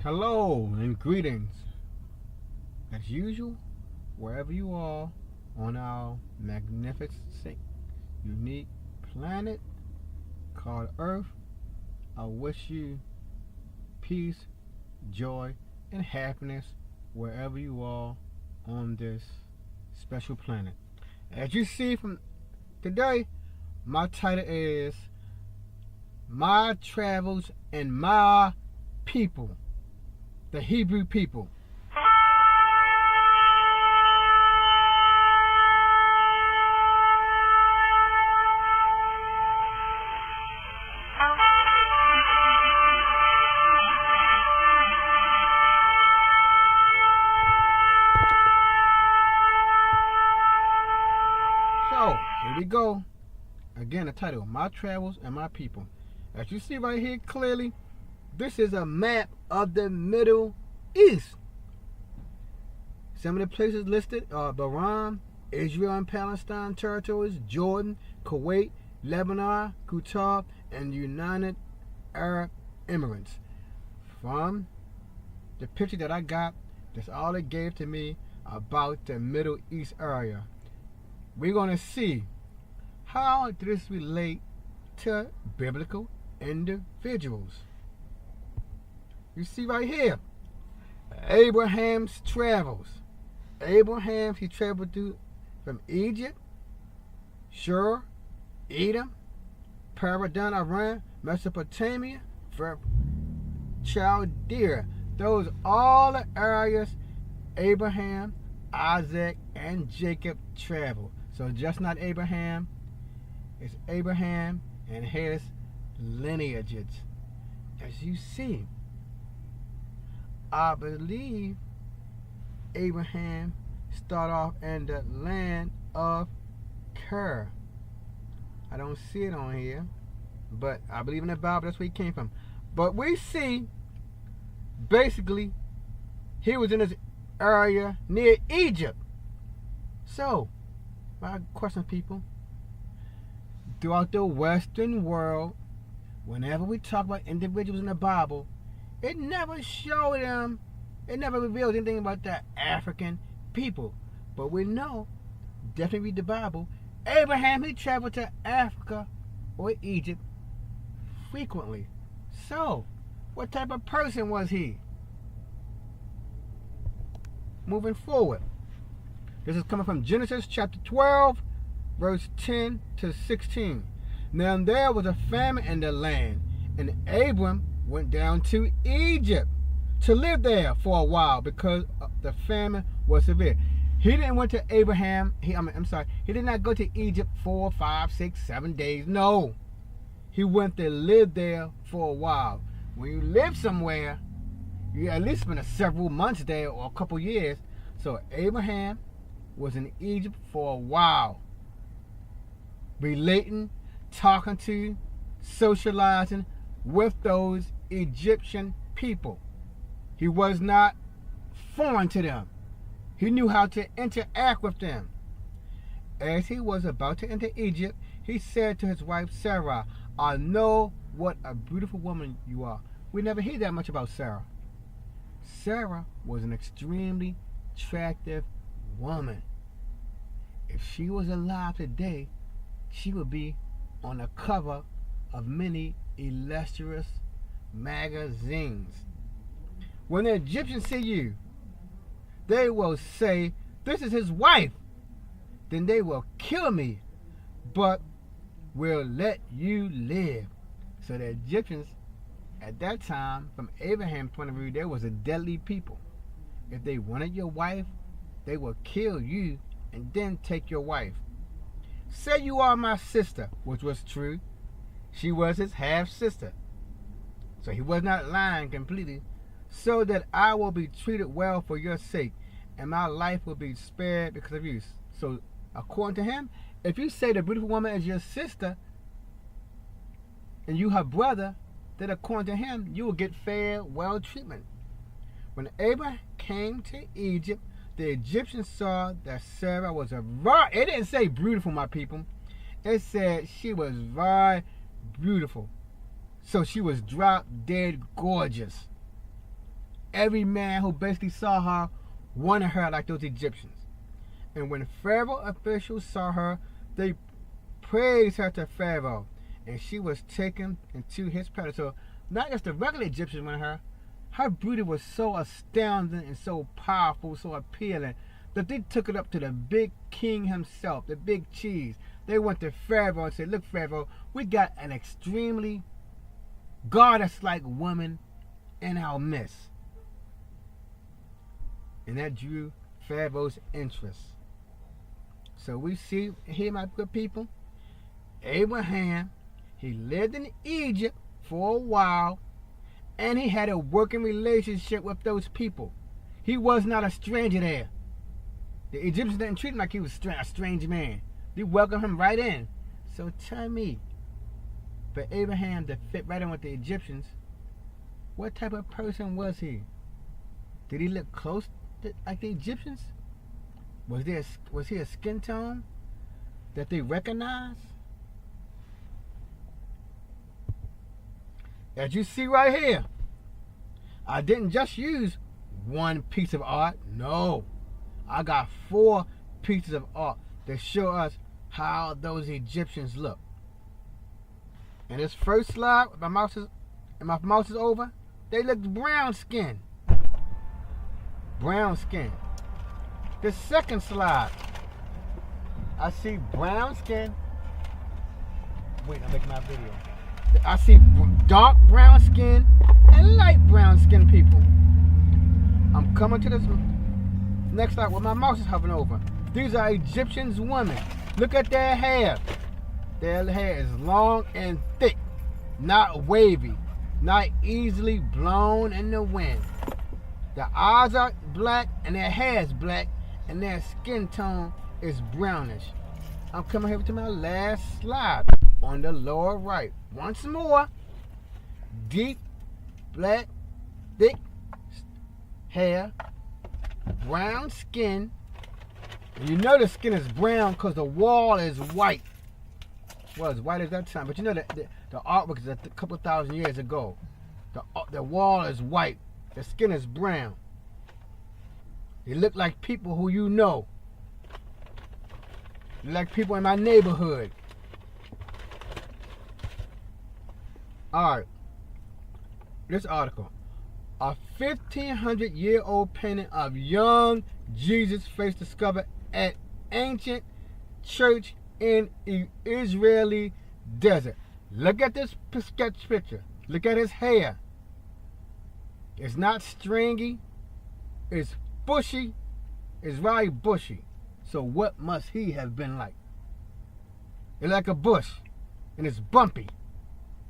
Hello and greetings, as usual, wherever you are on our magnificent, unique planet called Earth. I wish you peace, joy, and happiness wherever you are on this special planet. As you see from today, my title is My Travels and My People, the Hebrew people. So, here we go. Again, the title, My Travels and My People. As you see right here clearly, this is a map of the Middle East. Some of the places listed are Bahrain, Israel and Palestine territories, Jordan, Kuwait, Lebanon, Qatar, and United Arab Emirates. From the picture that I got, that's all it gave to me about the Middle East area. We're going to see how this relate to biblical individuals. You see right here, Abraham's travels. Abraham, he traveled from Egypt, Shur, Edom, Paradon, Iran, Mesopotamia, Chaldea. Those all the areas Abraham, Isaac, and Jacob traveled. So just not Abraham, it's Abraham and his lineages. As you see, I believe Abraham started off in the land of Ker. I don't see it on here, but I believe in the Bible that's where he came from. But we see, basically, he was in this area near Egypt. So, my question, people, throughout the Western world, whenever we talk about individuals in the Bible, it never showed them, it never revealed anything about the African people. But we know, definitely read the Bible, Abraham, he traveled to Africa or Egypt frequently. So, what type of person was he? Moving forward. This is coming from Genesis chapter 12, verse 10 to 16. Now there was a famine in the land, and Abram went down to Egypt to live there for a while because the famine was severe. He didn't went to Abraham. He did not go to Egypt 4, 5, 6, 7 days. No, he went to live there for a while. When you live somewhere, you at least spend several months there or a couple years. So Abraham was in Egypt for a while, relating, talking to, socializing with those Egyptian people. He was not foreign to them. He knew how to interact with them. As he was about to enter Egypt, he said to his wife Sarah, I know what a beautiful woman you are. We never hear that much about Sarah. Sarah was an extremely attractive woman. If she was alive today, she would be on the cover of many illustrious magazines. When the Egyptians see you, they will say, this is his wife. Then they will kill me, but will let you live. So the Egyptians, at that time, from Abraham's point of view, they was a deadly people. If they wanted your wife, they will kill you and then take your wife. Say you are my sister, which was true. She was his half-sister. So he was not lying completely. So that I will be treated well for your sake, and my life will be spared because of you. So according to him, if you say the beautiful woman is your sister, and you her brother, then according to him, you will get fair, well treatment. When Abraham came to Egypt, the Egyptians saw that Sarah was a very, it didn't say beautiful, my people. It said she was very beautiful. So she was drop dead gorgeous. every man who basically saw her wanted her like those Egyptians. And when Pharaoh officials saw her, they praised her to Pharaoh, and she was taken into his palace. So not just the regular Egyptians wanted her. Her beauty was so astounding and so powerful, so appealing, that they took it up to the big king himself, the big cheese. They went to Pharaoh and said, look, Pharaoh, we got an extremely goddess-like woman in our midst. And that drew Pharaoh's interest. So we see here, my good people, Abraham, he lived in Egypt for a while, and he had a working relationship with those people. He was not a stranger there. The Egyptians didn't treat him like he was a strange man. They welcomed him right in. So tell me, for Abraham to fit right in with the Egyptians, what type of person was he? Did he look close to, like the Egyptians? Was he a skin tone that they recognized? As you see right here, I didn't just use one piece of art. No, I got 4 pieces of art that show us how those Egyptians look. And this first slide, my mouse is over, they looked brown skin. Brown skin. The second slide, I see brown skin. Wait, I'm making my video. I see dark brown skin and light brown skin people. I'm coming to this next slide where my mouse is hovering over. These are Egyptians women. Look at their hair. Their hair is long and thick, not wavy, not easily blown in the wind. Their eyes are black and their hair is black and their skin tone is brownish. I'm coming here to my last slide on the lower right. Once more, deep, black, thick hair, brown skin. And you know the skin is brown because the wall is white. Well, as white as that time, but you know that the artwork is a couple thousand years ago. The wall is white, the skin is brown. They look like people who you know. They like people in my neighborhood. Alright, this article. A 1,500-year-old painting of young Jesus' face discovered at ancient church in Israeli desert. Look at this sketch picture. Look at his hair. It's not stringy. It's bushy. It's very bushy. So what must he have been like? It's like a bush. And it's bumpy.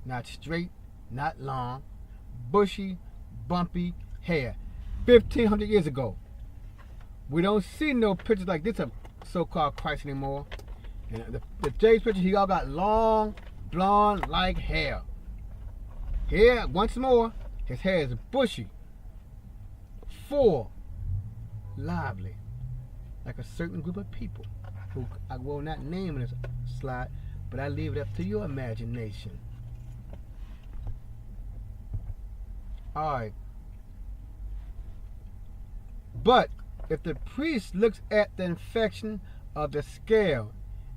Not straight, not long. Bushy, bumpy hair. 1,500 years ago. We don't see no pictures like this of so-called Christ anymore. And the Jay's picture, he all got long, blonde-like hair. Here, once more, his hair is bushy, full, lively, like a certain group of people who I will not name in this slide, but I leave it up to your imagination. Alright. But if the priest looks at the infection of the scale,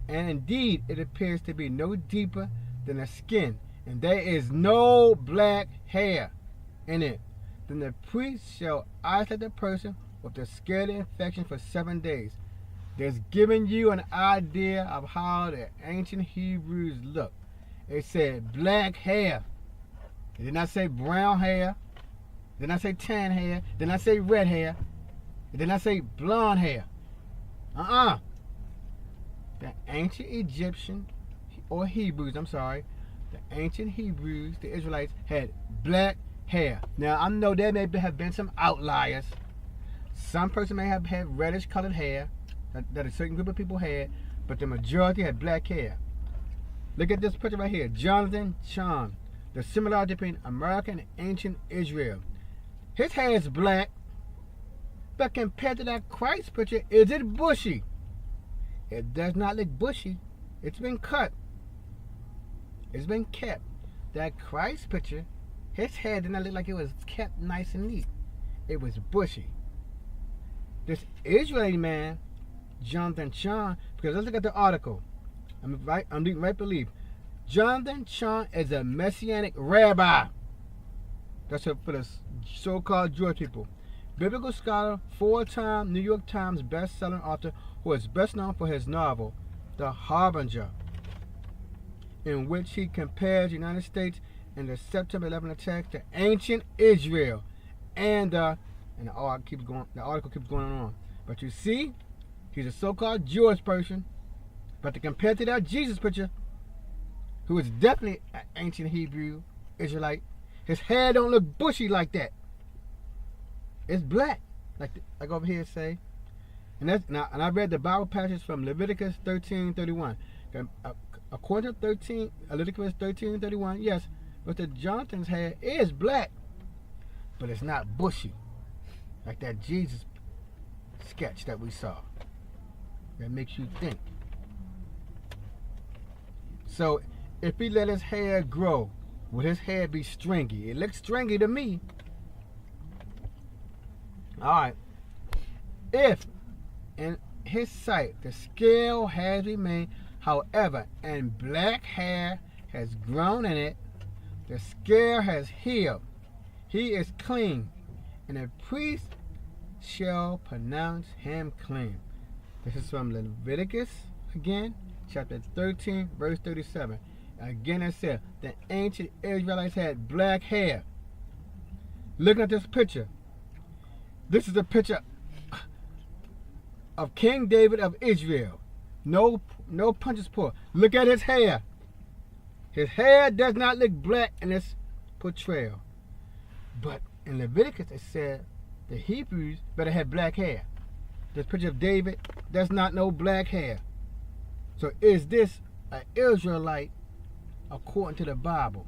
and indeed it appears to be no deeper than the skin, and there is no black hair in it, then the priest shall isolate the person with the scale infection for 7 days. That's giving you an idea of how the ancient Hebrews looked. It said black hair. It did not say brown hair. It did not say tan hair. It did not say red hair. It did not say blonde hair. The ancient Egyptian, or Hebrews, the ancient Hebrews, the Israelites, had black hair. Now, I know there may have been some outliers. Some person may have had reddish colored hair that a certain group of people had, but the majority had black hair. Look at this picture right here. Jonathan Chon. The similarity between American and ancient Israel. His hair is black, but compared to that Christ picture, is it bushy? It does not look bushy. It's been cut. It's been kept. That Christ picture, his hair did not look like it was kept nice and neat. it was bushy. This Israeli man, Jonathan Chon, because let's look at the article. I'm reading right believe. Jonathan Chon is a messianic rabbi. That's for the so-called Jewish people. Biblical scholar, 4-time New York Times best-selling author who is best known for his novel, The Harbinger, in which he compares the United States in the September 11 attacks to ancient Israel. And the article keeps going on. But you see, he's a so-called Jewish person, but to compare to that Jesus picture, who is definitely an ancient Hebrew Israelite, his hair don't look bushy like that. It's black, like over here say. And I read the Bible passage from Leviticus 13:31. According to Leviticus 13:31, yes, but the Jonathan's hair is black, but it's not bushy, like that Jesus sketch that we saw. That makes you think. So, if he let his hair grow, would his hair be stringy? It looks stringy to me. Alright. If in his sight the scale has remained, however, and black hair has grown in it, the scale has healed. He is clean, and a priest shall pronounce him clean. This is from Leviticus, again, chapter 13, verse 37. Again, it said, the ancient Israelites had black hair. Looking at this picture, this is a picture of King David of Israel. No punches pulled. Look at his hair. His hair does not look black in this portrayal. But in Leviticus, it said the Hebrews better have black hair. This picture of David does not know black hair. So is this an Israelite according to the Bible?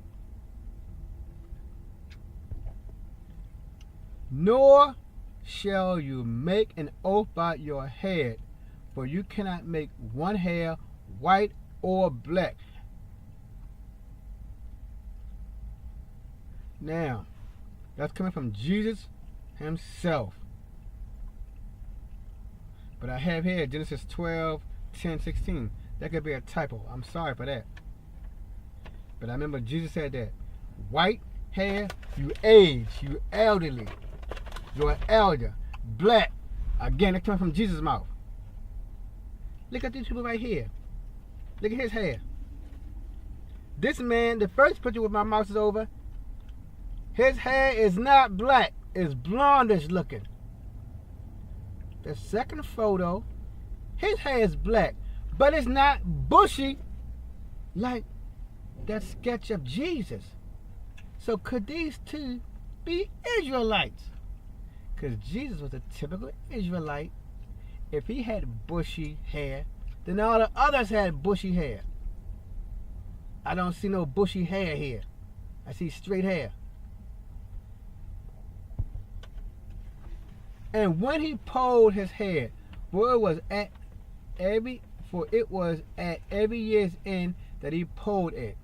Nor shall you make an oath by your head, for you cannot make one hair white or black. Now, that's coming from Jesus himself. But I have here Genesis 12:10-16. That could be a typo. I'm sorry for that. But I remember Jesus said that white hair, you age, you elderly, you're an elder. Black, again, it's coming from Jesus' mouth. Look at these people right here. Look at his hair. This man, the first picture with my mouse is over, his hair is not black. It's blondish looking. The second photo, his hair is black, but it's not bushy like that sketch of Jesus. So could these two be Israelites? Because Jesus was a typical Israelite. If he had bushy hair, then all the others had bushy hair. I don't see no bushy hair here. I see straight hair. And when he pulled his head, for it was at every year's end that he pulled it,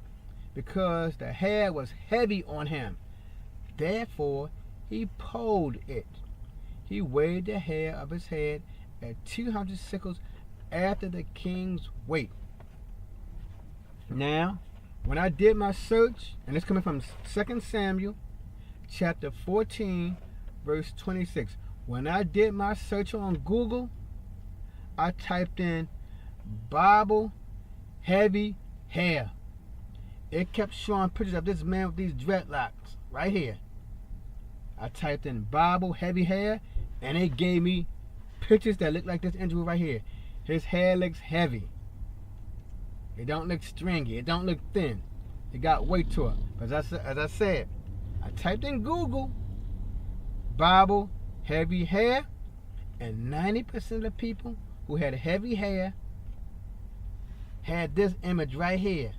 because the hair was heavy on him. Therefore he pulled it. He weighed the hair of his head at 200 sickles after the king's weight. Now, when I did my search, and it's coming from 2 Samuel chapter 14, verse 26. When I did my search on Google, I typed in Bible heavy hair. It kept showing pictures of this man with these dreadlocks right here. I typed in Bible heavy hair, and it gave me pictures that look like this individual right here. His hair looks heavy. It don't look stringy. It don't look thin. It got weight to it. But as I said, I typed in Google Bible heavy hair, and 90% of the people who had heavy hair had this image right here.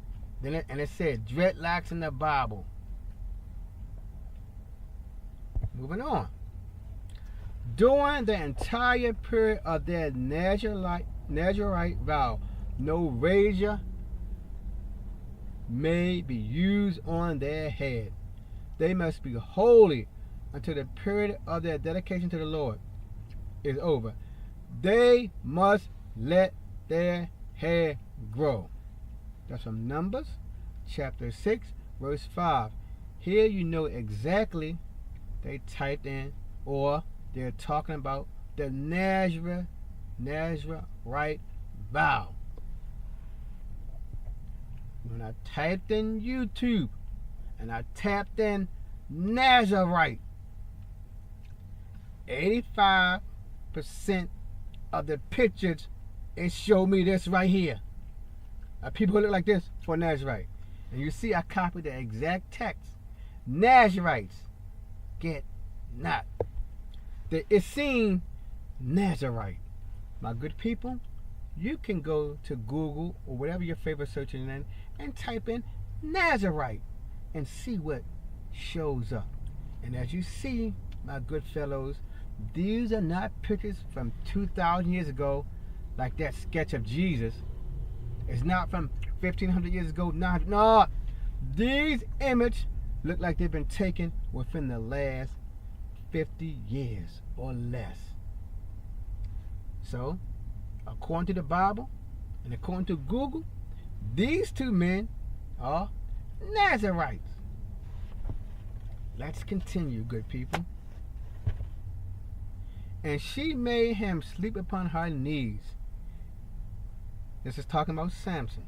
And it said dreadlocks in the Bible. Moving on. During the entire period of their Nazarite vow, no razor may be used on their head. They must be holy until the period of their dedication to the Lord is over. They must let their hair grow. That's from Numbers chapter 6 verse 5. Here you know exactly they typed in, or they're talking about the Nazarite vow. When I typed in YouTube and I tapped in Nazarite, 85% of the pictures, it showed me this right here. People who look like this for Nazarite. And you see I copied the exact text. Nazarites get not. The Essene Nazarite. My good people, you can go to Google or whatever your favorite search engine is and type in Nazarite and see what shows up. And as you see, my good fellows, these are not pictures from 2,000 years ago like that sketch of Jesus. It's not from 1,500 years ago. No. These images look like they've been taken within the last 50 years or less. So, according to the Bible and according to Google, these two men are Nazarites. Let's continue, good people. And she made him sleep upon her knees. This is talking about Samson.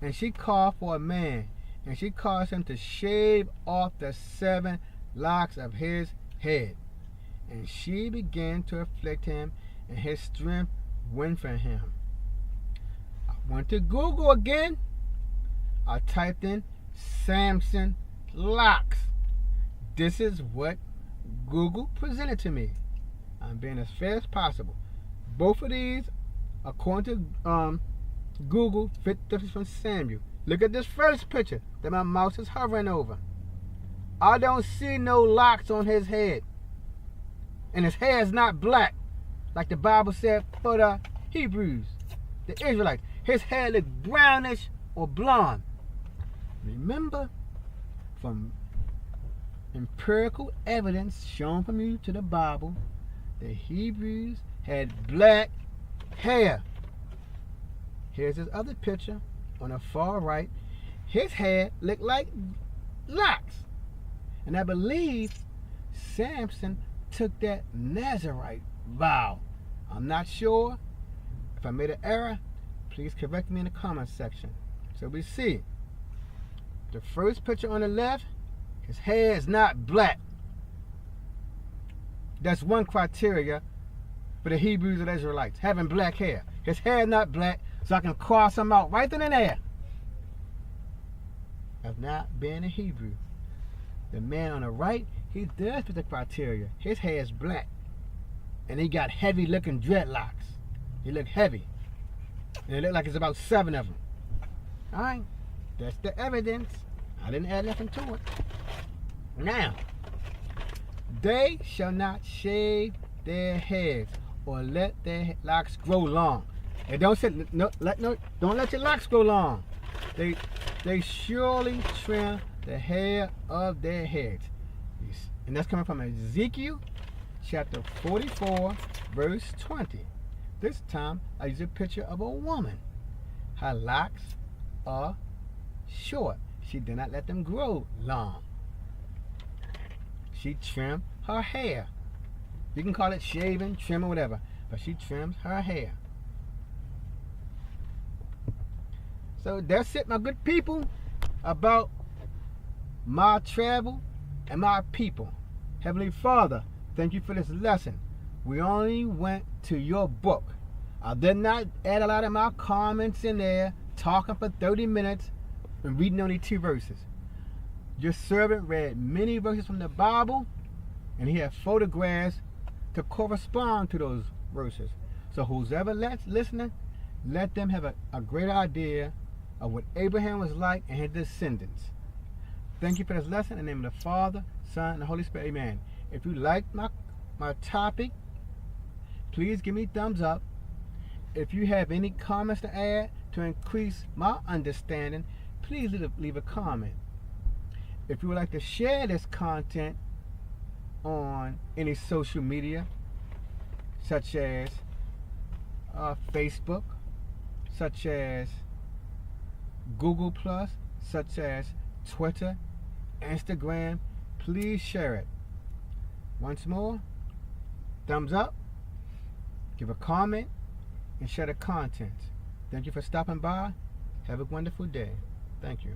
And she called for a man, and she caused him to shave off the 7 locks of his head. And she began to afflict him, and his strength went from him. I went to Google again. I typed in Samson locks. This is what Google presented to me. I'm being as fair as possible. Both of these, according to Google, fit the from Samuel. Look at this first picture that my mouse is hovering over. I don't see no locks on his head. And his hair is not black, like the Bible said for the Hebrews, the Israelites. His hair looked brownish or blonde. Remember, from empirical evidence shown from you to the Bible, the Hebrews had black hair. Here's his other picture on the far right. His hair looked like locks. And I believe Samson took that Nazarite vow. I'm not sure. If I made an error, please correct me in the comment section. So we see the first picture on the left, his hair is not black. That's one criteria for the Hebrews and Israelites, having black hair. His hair is not black, so I can cross him out right then and there of not being a Hebrew. The man on the right, he does fit the criteria. His hair is black, and he got heavy looking dreadlocks. He looked heavy, and it looked like there's about 7 of them. All right, that's the evidence. I didn't add nothing to it. Now, they shall not shave their heads or let their locks grow long. And don't say don't let your locks grow long. They surely trim the hair of their heads. And that's coming from Ezekiel chapter 44, verse 20. This time I use a picture of a woman. Her locks are short. She did not let them grow long. She trimmed her hair. You can call it shaving, trimming, whatever, but she trims her hair. So that's it, my good people, about my travel and my people. Heavenly Father, thank you for this lesson. We only went to your book. I did not add a lot of my comments in there, talking for 30 minutes and reading only 2 verses. Your servant read many verses from the Bible, and he had photographs to correspond to those verses. So whoever listening, let them have a great idea of what Abraham was like and his descendants. Thank you for this lesson. In the name of the Father, Son, and the Holy Spirit. Amen. If you like my topic, please give me a thumbs up. If you have any comments to add to increase my understanding, please leave a comment. If you would like to share this content on any social media, such as Facebook, such as Google Plus, such as Twitter, Instagram, please share it. Once more, thumbs up, give a comment, and share the content. Thank you for stopping by. Have a wonderful day. Thank you.